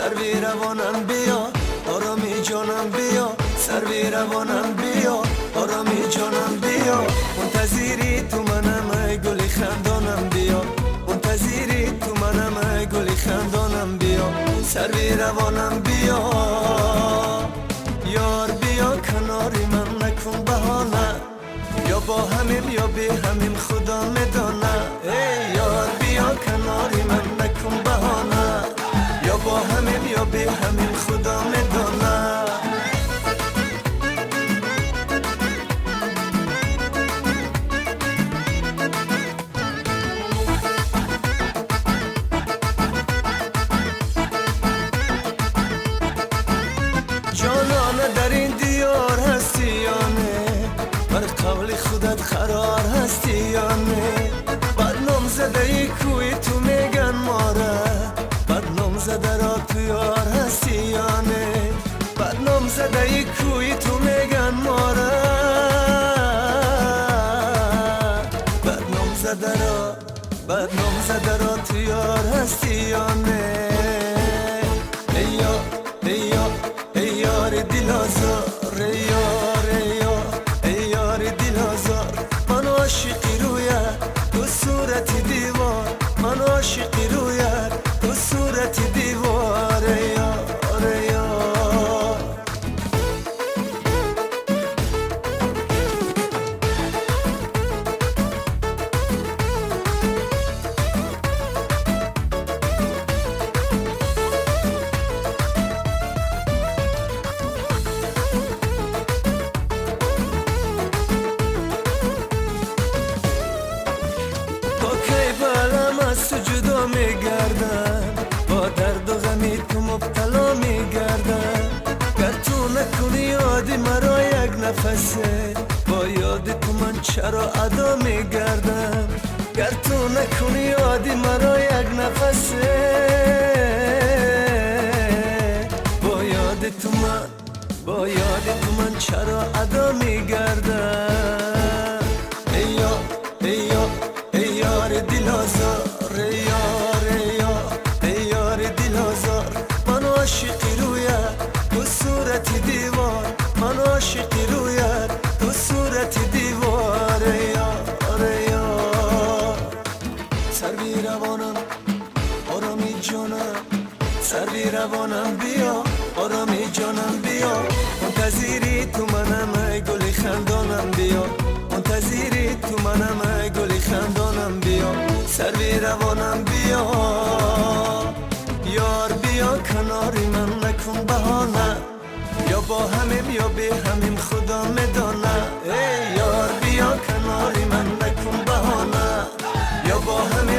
سر بی روانم بیا آرامی جانم بیا سر بی روانم بیا آرامی جانم بیا منتظری تو منم ای گلی خندانم بیا منتظری تو منم ای گلی خندانم بیا سر بی روانم بیا یار بیا کناری من نکن بهانه یا با همیم یا بی همیم خدا میدانه ای یار بیا کناری من نکن بهانه یا با همیم یا بی همیم خدا میدانه جانانه در این دیار هستی یا نه بر قول خودت قرار هستی یا نه بدنام زده ای کوی تو میگن ماره بدنام زده را تو یار هستی یا نه بدنام زده ای کوی تو میگن ماره بدنام زده را تو یار هستی یا نه ای یار دل آزار ای یار دل آزار من عاشقی رویت تو صورت دیوار من عاشقی رویت تو صورت دیوار ای یار از تو جدا میگردم با درد و غمی تو مبتلا میگردم گر تو نکنی یادی مرا یک نفسه با یاد تو من چرا ادا میگردم گر تو نکنی یادی مرا یک نفسه با یاد تو من چرا ادا میگردم ای یار دل آزار ای یار دل آزار من عاشقی رویت تو صورت دیوار من عاشقی رویت تو صورت دیوار ای یار سر بی روانم آرامی جانم سر بی روانم بیا آرامی جانم بیا منتظری تو منم ای گلی خندانم بیا منتظری تو منم ای گلی خندانم بیا سر بی روانم بیا یار بیا کناری من نکن بهانه یا با همیم یا بی همیم خدا میدانه ای یار بیا کناری من نکن بهانه یا با همیم